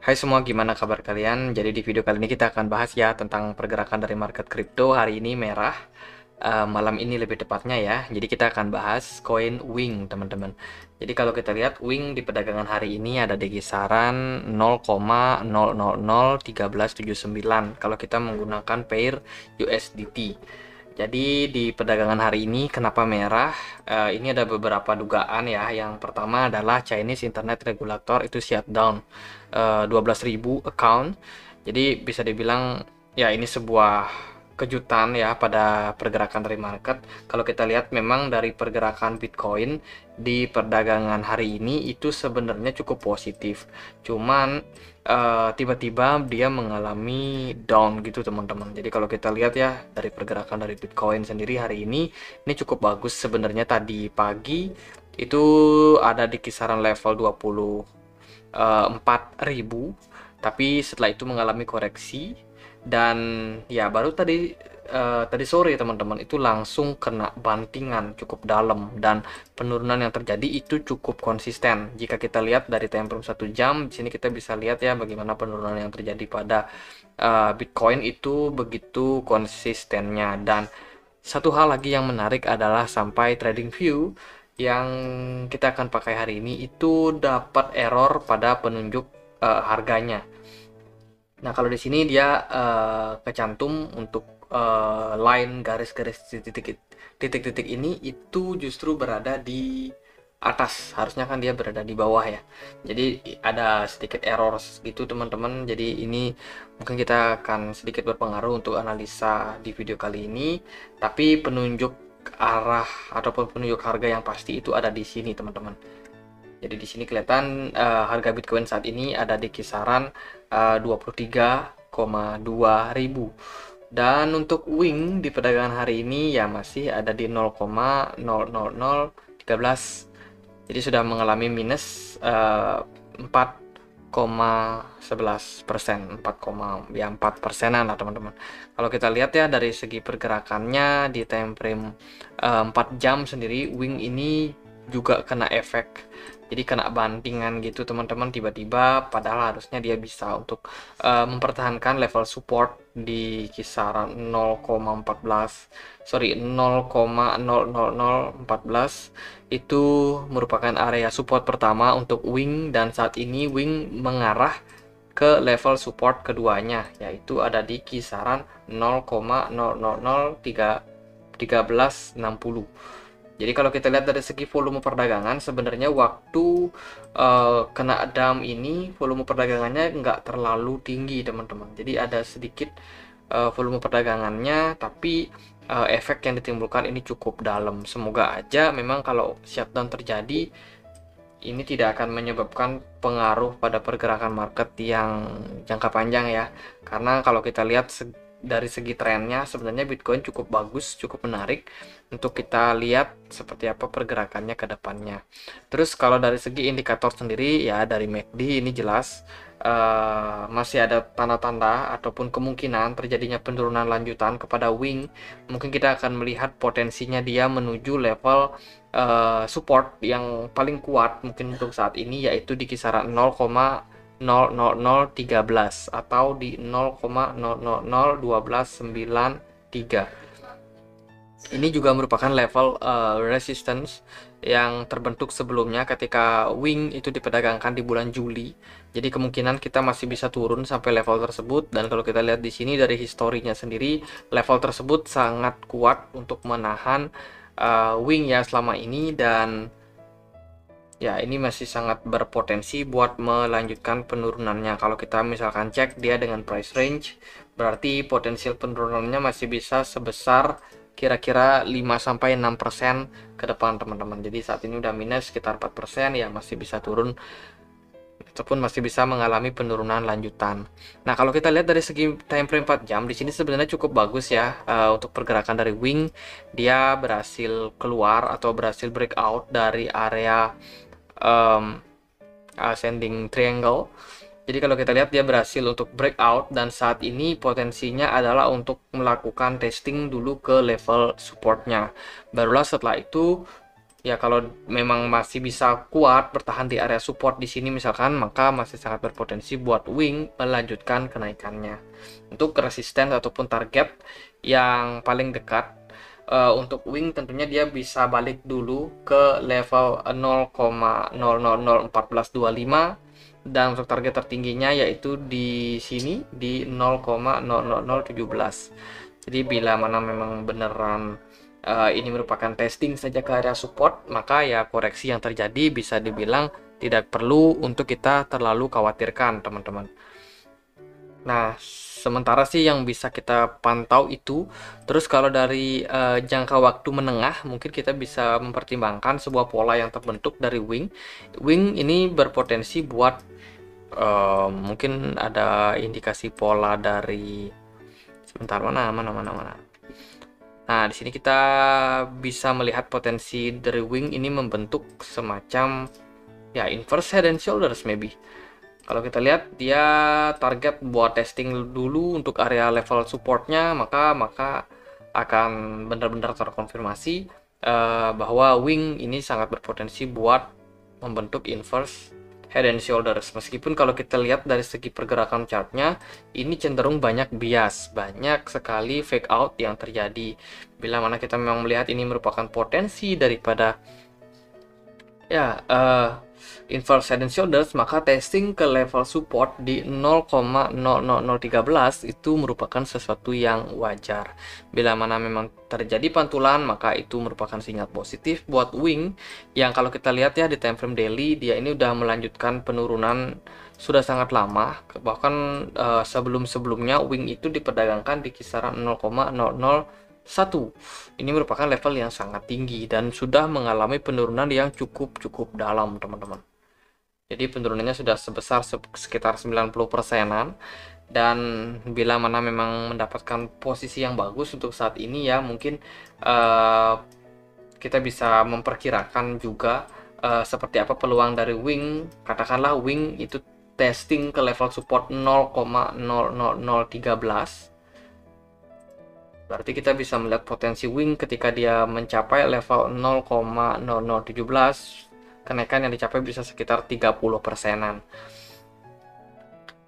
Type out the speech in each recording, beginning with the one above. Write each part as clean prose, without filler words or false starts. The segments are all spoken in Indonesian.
Hai semua, gimana kabar kalian? Jadi di video kali ini kita akan bahas ya tentang pergerakan dari market kripto. Hari ini merah, malam ini lebih tepatnya ya. Jadi kita akan bahas koin Wing, teman-teman. Jadi kalau kita lihat Wing di perdagangan hari ini ada di kisaran 0,0001379 kalau kita menggunakan pair USDT. Jadi di perdagangan hari ini kenapa merah? Ini ada beberapa dugaan ya. Yang pertama adalah Chinese Internet Regulator itu shutdown 12.000 account. Jadi bisa dibilang ya ini sebuah kejutan ya pada pergerakan dari market. Kalau kita lihat memang dari pergerakan Bitcoin di perdagangan hari ini itu sebenarnya cukup positif. Cuman tiba-tiba dia mengalami down gitu teman-teman. Jadi kalau kita lihat ya dari pergerakan dari Bitcoin sendiri hari ini cukup bagus sebenarnya. Tadi pagi itu ada di kisaran level 24.000, tapi setelah itu mengalami koreksi dan ya baru tadi sore teman-teman itu langsung kena bantingan cukup dalam dan penurunan yang terjadi itu cukup konsisten. Jika kita lihat dari time frame 1 jam, di sini kita bisa lihat ya bagaimana penurunan yang terjadi pada Bitcoin itu begitu konsistennya. Dan satu hal lagi yang menarik adalah sampai trading view yang kita akan pakai hari ini itu dapat error pada penunjuk harganya. Nah, kalau di sini dia kecantum untuk line garis-garis titik-titik ini itu justru berada di atas, harusnya kan dia berada di bawah ya. Jadi ada sedikit error gitu teman-teman. Jadi ini mungkin kita akan sedikit berpengaruh untuk analisa di video kali ini, tapi penunjuk arah ataupun penunjuk harga yang pasti itu ada di sini teman-teman. Jadi di sini kelihatan harga Bitcoin saat ini ada di kisaran 23,2 ribu. Dan untuk Wing di perdagangan hari ini ya masih ada di 0,00013. Jadi sudah mengalami minus 4,11%, 4%-an lah teman-teman. Kalau kita lihat ya dari segi pergerakannya di time frame 4 jam sendiri, Wing ini juga kena efek, jadi kena bantingan gitu teman-teman tiba-tiba, padahal harusnya dia bisa untuk mempertahankan level support di kisaran 0,00014 itu merupakan area support pertama untuk Wing, dan saat ini Wing mengarah ke level support keduanya, yaitu ada di kisaran 0,0001360. Jadi kalau kita lihat dari segi volume perdagangan, sebenarnya waktu kena dump ini volume perdagangannya nggak terlalu tinggi teman-teman. Jadi ada sedikit volume perdagangannya, tapi efek yang ditimbulkan ini cukup dalam. Semoga aja memang kalau shutdown terjadi ini tidak akan menyebabkan pengaruh pada pergerakan market yang jangka panjang ya. Karena kalau kita lihat dari segi trennya sebenarnya Bitcoin cukup bagus, cukup menarik untuk kita lihat seperti apa pergerakannya ke depannya. Terus kalau dari segi indikator sendiri ya dari MACD ini jelas masih ada tanda-tanda ataupun kemungkinan terjadinya penurunan lanjutan kepada Wing. Mungkin kita akan melihat potensinya dia menuju level support yang paling kuat mungkin untuk saat ini, yaitu di kisaran 0,00013 atau di 0,0001293. Ini juga merupakan level resistance yang terbentuk sebelumnya ketika Wing itu diperdagangkan di bulan Juli. Jadi kemungkinan kita masih bisa turun sampai level tersebut, dan kalau kita lihat di sini dari historinya sendiri, level tersebut sangat kuat untuk menahan Wing ya selama ini, dan ya ini masih sangat berpotensi buat melanjutkan penurunannya. Kalau kita misalkan cek dia dengan price range, berarti potensial penurunannya masih bisa sebesar kira-kira 5-6% ke depan teman-teman. Jadi saat ini udah minus sekitar 4%, ya masih bisa turun ataupun masih bisa mengalami penurunan lanjutan. Nah, kalau kita lihat dari segi time frame 4 jam di sini sebenarnya cukup bagus ya untuk pergerakan dari Wing. Dia berhasil keluar atau berhasil breakout dari area ascending triangle. Jadi kalau kita lihat dia berhasil untuk breakout, dan saat ini potensinya adalah untuk melakukan testing dulu ke level supportnya. Barulah setelah itu Ya kalau memang masih bisa kuat bertahan di area support di sini misalkan, maka masih sangat berpotensi buat Wing melanjutkan kenaikannya. Untuk resisten ataupun target yang paling dekat untuk Wing tentunya dia bisa balik dulu ke level 0,000145, dan untuk target tertingginya yaitu di sini di 0,00017. Jadi bila mana memang beneran ini merupakan testing saja ke area support, maka ya koreksi yang terjadi bisa dibilang tidak perlu untuk kita terlalu khawatirkan, teman-teman. Nah, sementara sih yang bisa kita pantau itu. Terus kalau dari jangka waktu menengah, mungkin kita bisa mempertimbangkan sebuah pola yang terbentuk dari Wing. Wing ini berpotensi buat mungkin ada indikasi pola dari sebentar, mana. Nah, di sini kita bisa melihat potensi dari Wing ini membentuk semacam ya inverse head and shoulders maybe. Kalau kita lihat dia target buat testing dulu untuk area level supportnya, maka akan benar-benar terkonfirmasi bahwa Wing ini sangat berpotensi buat membentuk inverse head and shoulders. Meskipun kalau kita lihat dari segi pergerakan chartnya, ini cenderung banyak bias, banyak sekali fake out yang terjadi. Bila mana kita memang melihat ini merupakan potensi daripada ya inverse head and shoulders, maka testing ke level support di 0,00013 itu merupakan sesuatu yang wajar. Bila mana memang terjadi pantulan, maka itu merupakan sinyal positif buat Wing yang kalau kita lihat ya di time frame daily, dia ini udah melanjutkan penurunan sudah sangat lama. Bahkan sebelum-sebelumnya Wing itu diperdagangkan di kisaran 0,001. Ini merupakan level yang sangat tinggi dan sudah mengalami penurunan yang cukup dalam, teman-teman. Jadi penurunannya sudah sebesar sekitar 90%-an, dan bila mana memang mendapatkan posisi yang bagus untuk saat ini ya, mungkin kita bisa memperkirakan juga seperti apa peluang dari Wing. Katakanlah Wing itu testing ke level support 0,00013. Berarti kita bisa melihat potensi Wing ketika dia mencapai level 0,0017, kenaikan yang dicapai bisa sekitar 30%-an.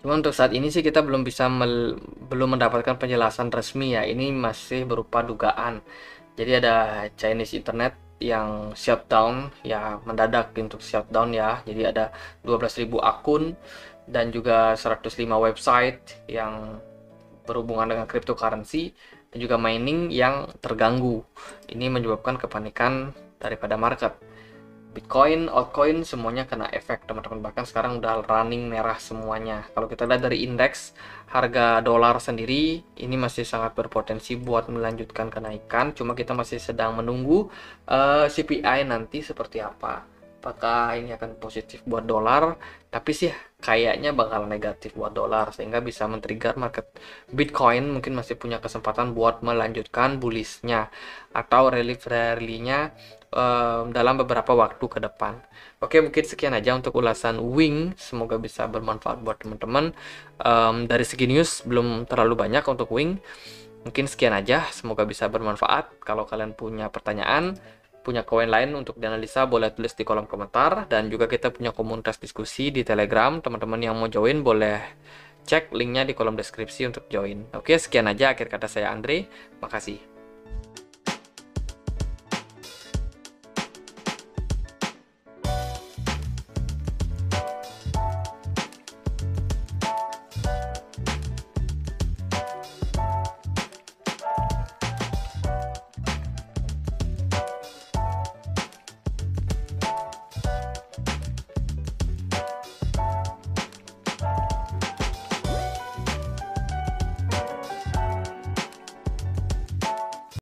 Cuma untuk saat ini sih kita belum mendapatkan penjelasan resmi ya. Ini masih berupa dugaan. Jadi ada Chinese internet yang shutdown ya, mendadak untuk shutdown ya. Jadi ada 12.000 akun dan juga 105 website yang berhubungan dengan cryptocurrency dan juga mining yang terganggu. Ini menyebabkan kepanikan daripada market. Bitcoin, altcoin semuanya kena efek, teman-teman. Bahkan sekarang udah running merah semuanya. Kalau kita lihat dari indeks harga dolar sendiri, ini masih sangat berpotensi buat melanjutkan kenaikan. Cuma kita masih sedang menunggu CPI nanti seperti apa. Apakah ini akan positif buat dolar, tapi sih kayaknya bakal negatif buat dolar, sehingga bisa men-trigger market Bitcoin mungkin masih punya kesempatan buat melanjutkan bullishnya atau relief rally-nya dalam beberapa waktu ke depan. Oke, mungkin sekian aja untuk ulasan Wing. Semoga bisa bermanfaat buat teman-teman. Dari segi news belum terlalu banyak untuk Wing. Mungkin sekian aja, semoga bisa bermanfaat. Kalau kalian punya pertanyaan, punya koin lain untuk dianalisa, boleh tulis di kolom komentar. Dan juga kita punya komunitas diskusi di Telegram. Teman-teman yang mau join boleh cek linknya di kolom deskripsi untuk join. Oke, sekian aja akhir kata saya Andre. Makasih.